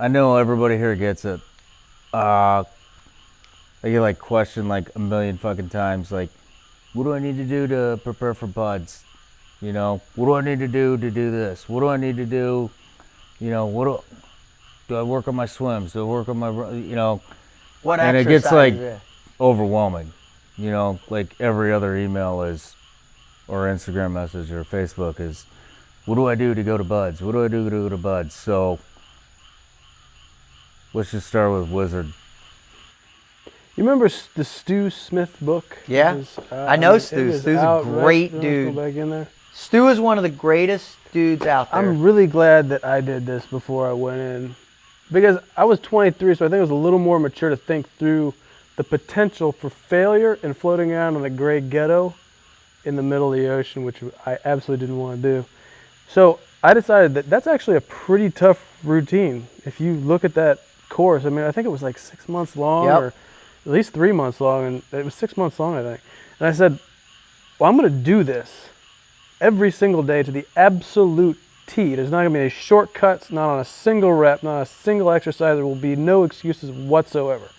I know everybody here gets it. I get like questioned like a million fucking times, like, what do I need to do to prepare for buds? You know, what do I need to do this? What do I need to do? You know, do I work on my swims? Do I work on my, you know? What and exercise? It gets like overwhelming. You know, like every other email is, or Instagram message or Facebook is, what do I do to go to buds? What do I do to go to buds? So let's just start with Wizard. You remember the Stu Smith book? Yeah, I know Stu. Stu's a great dude. Go back in there. Stu is one of the greatest dudes out there. I'm really glad that I did this before I went in, because I was 23, so I think I was a little more mature to think through the potential for failure in floating around in the gray ghetto in the middle of the ocean, which I absolutely didn't want to do. So I decided that that's actually a pretty tough routine. If you look at that course, I mean, I think it was like 6 months long, or at least 3 months long, and it was 6 months long, I think. And I said, well, I'm going to do this every single day to the absolute T. There's not going to be any shortcuts, not on a single rep, not a single exercise. There will be no excuses whatsoever.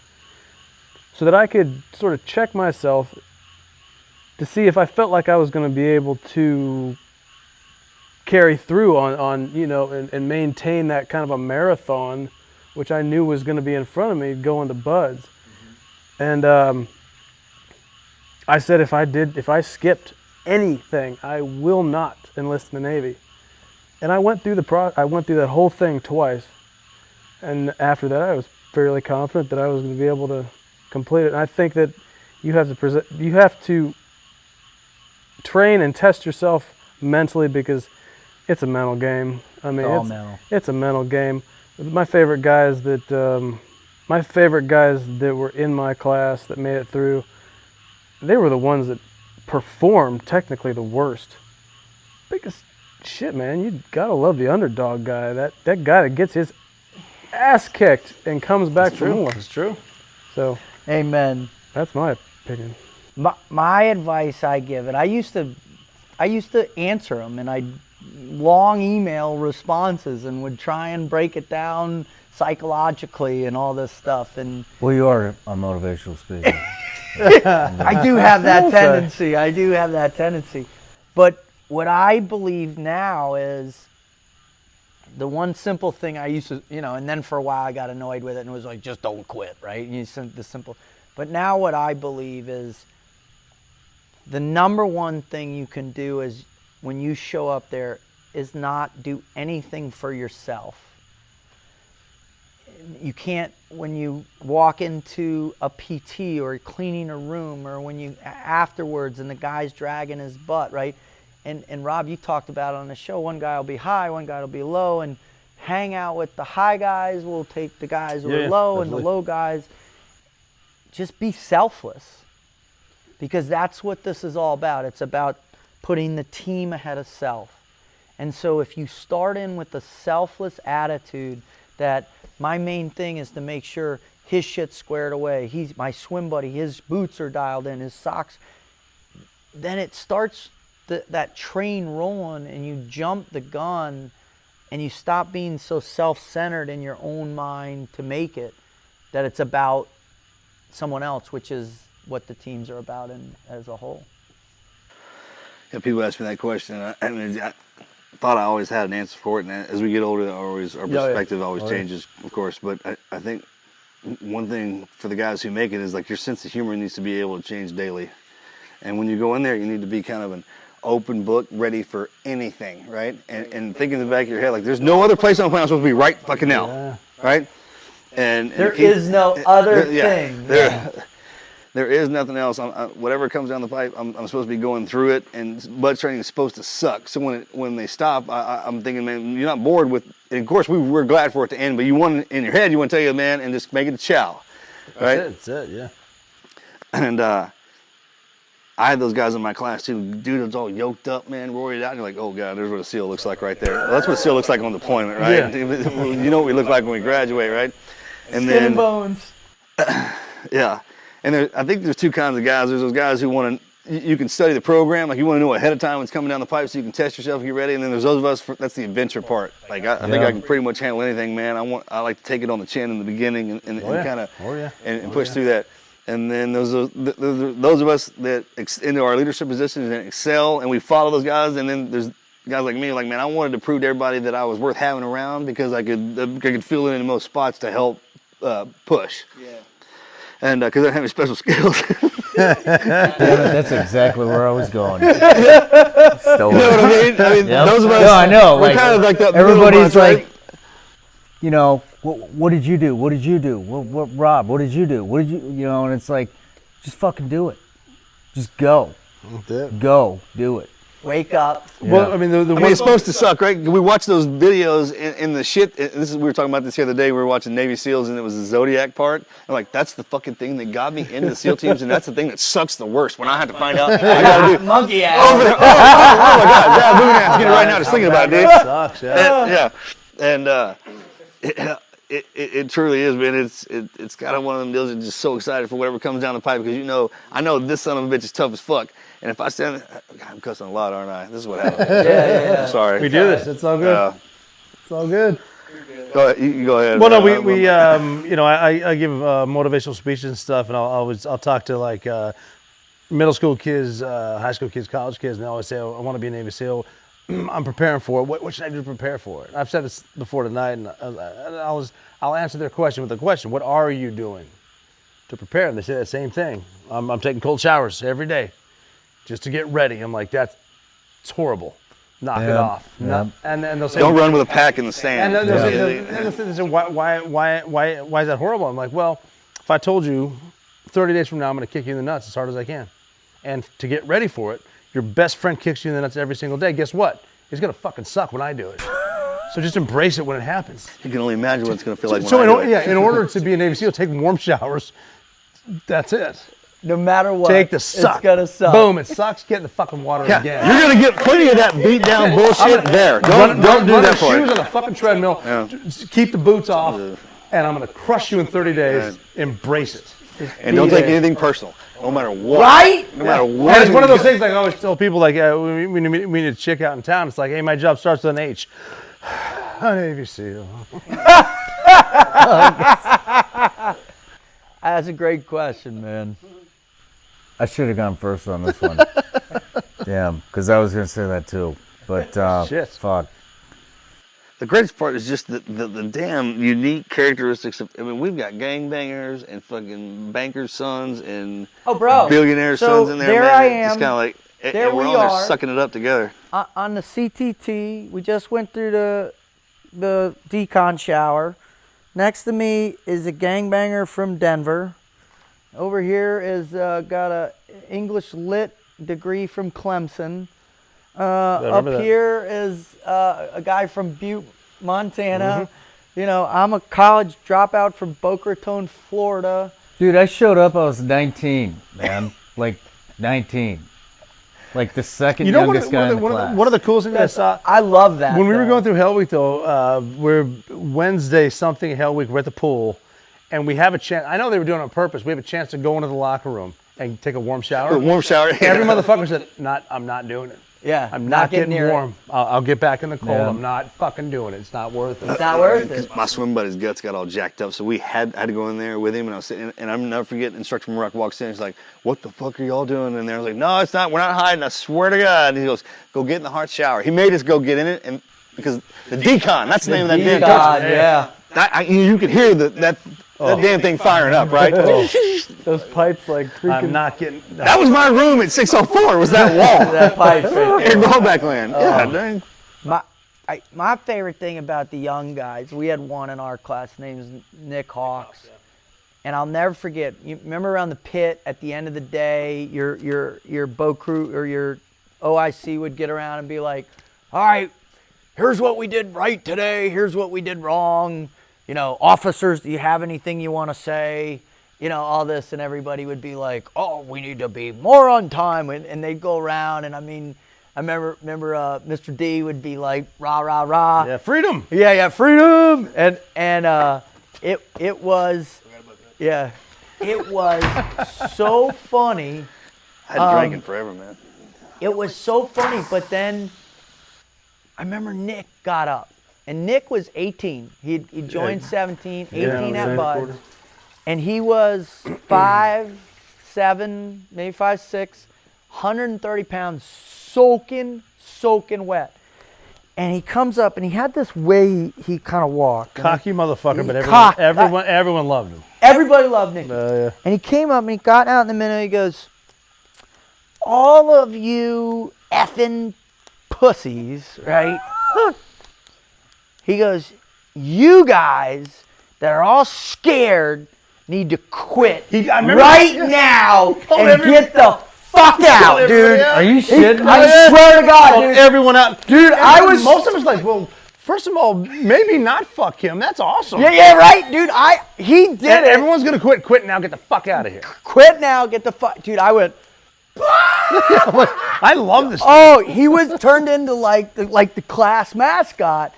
So that I could sort of check myself to see if I felt like I was going to be able to carry through on you know, and maintain that kind of a marathon, which I knew was going to be in front of me going to buds. And I said, if I skipped anything, I will not enlist in the Navy. And I went through that whole thing twice. And after that, I was fairly confident that I was going to be able to complete it. And I think that you have to train and test yourself mentally, because it's a mental game. I mean, it's a mental game. My favorite guys that were in my class that made it through, they were the ones that performed technically the worst. Because shit, man, you gotta love the underdog guy. That guy that gets his ass kicked and comes back for more. It's true. So, amen. That's my opinion. My advice I give it. I used to answer them, and I long email responses and would try and break it down psychologically and all this stuff. And well, you are a motivational speaker. I do have that tendency. But what I believe now is the one simple thing I used to, you know, and then for a while I got annoyed with it and was like, just don't quit, right? And you sent the simple. But now what I believe is the number one thing you can do is when you show up there is not do anything for yourself. You can't, when you walk into a PT or cleaning a room, or when you afterwards and the guy's dragging his butt, right? And Rob, you talked about it on the show, one guy will be high, one guy will be low, and hang out with the high guys, we'll take the guys who are low, and the low guys. Just be selfless, because that's what this is all about. It's about putting the team ahead of self. And so if you start in with a selfless attitude that my main thing is to make sure his shit's squared away, he's my swim buddy, his boots are dialed in, his socks, then it starts that train rolling, and you jump the gun, and you stop being so self-centered in your own mind to make it, that it's about someone else, which is what the teams are about as a whole. Yeah, people ask me that question. I thought I always had an answer for it, and as we get older, our perspective always changes, of course. But I think one thing for the guys who make it is like your sense of humor needs to be able to change daily. And when you go in there, you need to be kind of an open book, ready for anything, right? And think in the back of your head, like, there's no other place on the planet I'm supposed to be right fucking now, right? And there is no other thing. There is nothing else. Whatever comes down the pipe, I'm supposed to be going through it, and butt training is supposed to suck. So when they stop, I'm thinking, man, you're not bored with, and of course we're glad for it to end, but you want, in your head, you want to tell you, man, and just make it a chow, right? That's it, yeah. And I had those guys in my class too. Dude was all yoked up, man, roared out, and you're like, oh God, there's what a SEAL looks like right there. Well, that's what a SEAL looks like on deployment, right? Yeah. You know what we look like when we graduate, right? And Skin and bones. Yeah. And I think there's two kinds of guys. There's those guys who want to you can study the program, like you want to know ahead of time what's coming down the pipe so you can test yourself and get ready. And then there's those of us, that's the adventure part. Like I think I can pretty much handle anything, man. I like to take it on the chin in the beginning and kind of and push through that. And then those of us that into our leadership positions and excel, and we follow those guys. And then there's guys like me, like, man, I wanted to prove to everybody that I was worth having around because I could feel it in most spots to help push. Yeah. And because I don't have any special skills. That's exactly where I was going. You know what I mean? Those of us. No, I know. We're kind of like that. Everybody's like, you know, what did you do? What did you do? What Rob? What did you do? What did you? You know, and it's like, just fucking do it. Just go. Go. Do it. Wake up. Yeah. Well, I mean, it's supposed to suck, right? We watch those videos in the shit. We were talking about this the other day. We were watching Navy SEALs, and it was the Zodiac part. And like, that's the fucking thing that got me into the SEAL teams, and that's the thing that sucks the worst. When I had to find out, I gotta do monkey ass. Oh my God, yeah, moving ass. Get it right now. Just thinking about it, dude. Sucks, yeah. And it truly is, man. It's kind of one of them deals. That's just so excited for whatever comes down the pipe because I know this son of a bitch is tough as fuck. And if I stand, God, I'm cussing a lot, aren't I? This is what happens. Yeah. I'm sorry. We do this. It's all good. It's all good. Go ahead. You go ahead. Well, no, we I give motivational speeches and stuff, and I'll talk to like middle school kids, high school kids, college kids, and they always say, I want to be a Navy SEAL. I'm preparing for it. What should I do to prepare for it? I've said this before tonight, and I'll answer their question with a question. What are you doing to prepare? And they say the same thing. I'm taking cold showers every day just to get ready. I'm like, it's horrible. Knock it off. Yeah. And they'll say, don't run with a pack in the sand. And they'll say, why is that horrible? I'm like, well, if I told you 30 days from now I'm going to kick you in the nuts as hard as I can, and to get ready for it, your best friend kicks you in the nuts every single day. Guess what? It's going to fucking suck when I do it. So just embrace it when it happens. You can only imagine what it's going to feel like in order to be a Navy SEAL, take warm showers. That's it. No matter what, take the suck. It's gonna suck. Boom, it sucks. Get in the fucking water again. You're gonna get plenty of that beat down bullshit there. Don't do that for shoes on the fucking treadmill. Yeah. Keep the boots off, and I'm gonna crush you in 30 days. Embrace it. And don't take anything personal, no matter what. Right? No matter what. And it's one of those things like I always tell people, like we need a chick out in town. It's like, hey, my job starts with an H. Navy SEAL. That's a great question, man. I should have gone first on this one. Damn, because I was going to say that too. But shit. Fuck. The greatest part is just the damn unique characteristics of. I mean, we've got gangbangers and fucking bankers' sons and billionaires' sons in there. There man. I am. It's kind of like there and we're all there sucking it up together. On the CTT, we just went through the decon shower. Next to me is a gangbanger from Denver. Over here is got a English Lit degree from Clemson. Up here is a guy from Butte, Montana. Mm-hmm. You know, I'm a college dropout from Boca Raton, Florida. Dude, I showed up, I was 19, man. Like 19. Like the second youngest guy in the class. One of the coolest things I saw. I love that. When we were going through Hell Week, though, we're Wednesday something Hell Week. We're at the pool, and we have a chance. I know they were doing it on purpose. We have a chance to go into the locker room and take a warm shower. A warm shower. Every motherfucker said, I'm not doing it. Yeah, I'm not getting warm. I'll get back in the cold. Yeah. I'm not fucking doing it. It's not worth it. It's not worth it. My swim buddy's guts got all jacked up, so we had to go in there with him. And I was sitting, and I'm never forgetting. Instructor from Rock walks in. He's like, "What the fuck are y'all doing in there?" I was like, "No, it's not. We're not hiding. I swear to God." And he goes, "Go get in the hot shower." He made us go get in it, and because the decon, that's the name of that damn coach. Yeah. You could hear that damn thing firing up, right? Those pipes like freaking. I'm not getting. That was my room at 604. Was that wall? That pipe right in Rollback Land. Yeah, dang. My favorite thing about the young guys, we had one in our class. His name is Nick Hawks, and I'll never forget. You remember around the pit at the end of the day, your boat crew or your OIC would get around and be like, "All right, here's what we did right today. Here's what we did wrong. You know, officers, do you have anything you want to say?" You know, all this, and everybody would be like, "Oh, we need to be more on time," and they'd go around, and I mean, I remember Mr. D would be like, "Rah rah rah." Yeah, freedom. Yeah, freedom. And it was so funny I had drinking forever, man. It was so funny, but then I remember Nick got up, and Nick was 18. He joined 17, 18 at Bud, and he was 5'7", maybe 5'6", 130 pounds, soaking wet. And he comes up, and he had this way he kind of walked. Cocky motherfucker, but everyone loved him. Everybody loved Nick. Yeah. And he came up, and he got out in the middle, and he goes, all of you effing pussies, right? He goes, you guys that are all scared need to quit right now and get the fuck out, dude. Are you shitting? I swear to God, dude. Everyone out. Dude, Most of us like, well, first of all, maybe not fuck him. That's awesome. Yeah, right, dude. He did it. Everyone's going to quit now. Get the fuck out of here. Quit now, get the fuck. Dude, I went. I love this. Oh, he was turned into like the class mascot,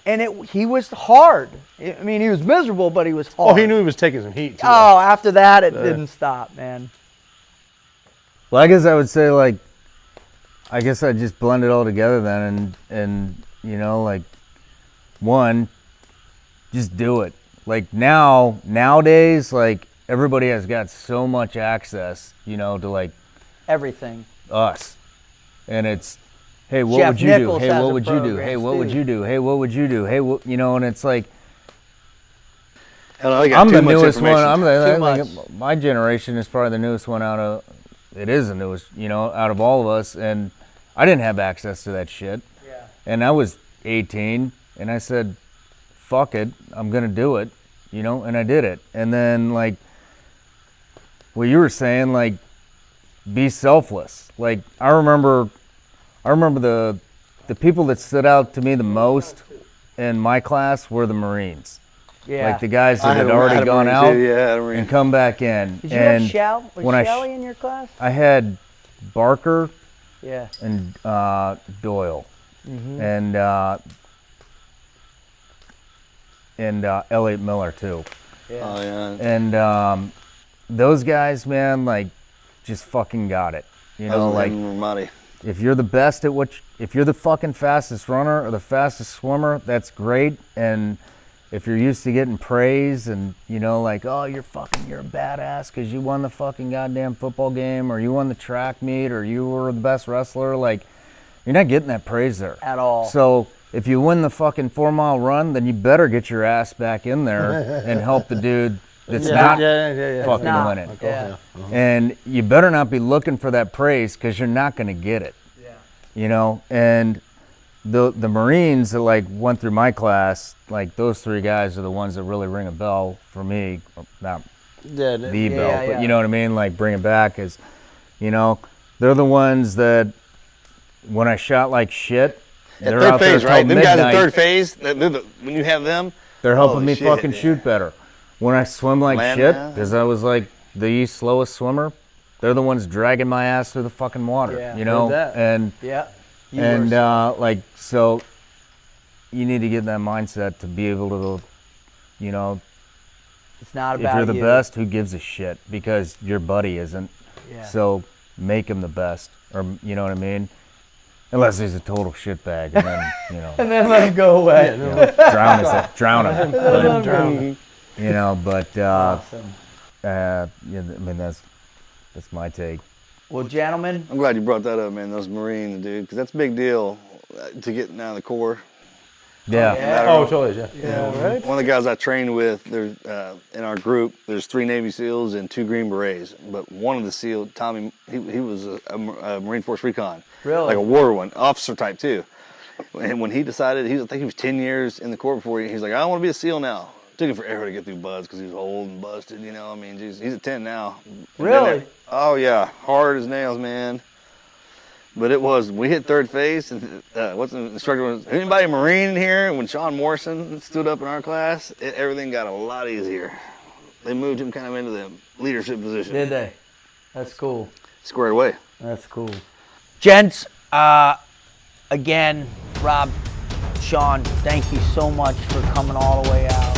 and he was hard. I mean, he was miserable, but he was hard. Oh, he knew he was taking some heat, too. Oh, after that, it didn't stop, man. Well, I guess I would say I guess I just blend it all together then, and you know, like, one, just do it. Like nowadays, like everybody has got so much access, you know, to like Everything. us, and it's, hey, what Jeff would you Nichols do? Hey, has what a would you do? program, Hey, what would too. you do? Hey, what would you do? Hey, what, you know, and it's like, Hell, I got I'm too the much newest one. information. I think my generation is probably the newest one out of. It is the newest, you know, out of all of us, and I didn't have access to that shit. Yeah. And I was 18, and I said, "Fuck it, I'm gonna do it," you know, and I did it. And then like what you were saying, like, be selfless. Like I remember the people that stood out to me the most in my class were the Marines. Yeah. Like the guys that I had had already a gone Marine out too, yeah, I had a Marine. and come back in. Did you and have Shell? Was when I Shelly in your class? I had Barker Yeah. and Doyle and Elliot Miller too. Yeah. Oh, yeah. And those guys, man, like, just fucking got it. You know, like, Ramadi. if you're the best at if you're the fucking fastest runner or the fastest swimmer, that's great. And if you're used to getting praise and, you know, like, oh, you're a badass because you won the fucking goddamn football game or you won the track meet or you were the best wrestler, like, you're not getting that praise there. At all. So if you win the fucking 4-mile run, then you better get your ass back in there and help the dude that's not fucking not. winning. Yeah. And you better not be looking for that praise because you're not going to get it. Yeah. You know, and the Marines that like went through my class, like those three guys are the ones that really ring a bell for me. Not the bell, yeah. but you know what I mean? Like bring it back is, you know, they're the ones that when I shot like shit, they're Third out phase, there right? till Them guys midnight. in third phase, when you have them, They're helping holy me shit, fucking yeah. shoot better. When I swim like Land shit, now. because I was like the slowest swimmer, they're the ones dragging my ass through the fucking water. Yeah, you know, heard that. and Yeah. like so, you need to get that mindset to be able to, you know, It's not if about you're the you. best, who gives a shit? Because your buddy isn't. Yeah. So make him the best, or you know what I mean. Unless he's a total shitbag, and then you know, And then let him go away. you know, drown him. You know, but Awesome. yeah, I mean that's my take. Well, gentlemen, I'm glad you brought that up, man. Those Marines, dude, because that's a big deal to get out of the Corps. Yeah. yeah. Oh, totally, yeah. Yeah, right. One of the guys I trained with, there's in our group, there's 3 Navy SEAls and 2 Green Berets. But one of the SEAL, Tommy, he was a Marine Force Recon, Really? like a war one, officer type too. And when he decided, I think he was 10 years in the Corps before he's like, I want to be a SEAL now. Took him forever to get through buds because he was old and busted, you know. I mean, geez, he's at 10 now. Really? Oh yeah, hard as nails, man. But it was, we hit third phase, and what's the instructor was, anybody Marine in here? And when Sean Morrison stood up in our class, everything got a lot easier. They moved him kind of into the leadership position. Did they? That's cool. Squared away. That's cool. Gents, again, Rob, Sean, thank you so much for coming all the way out.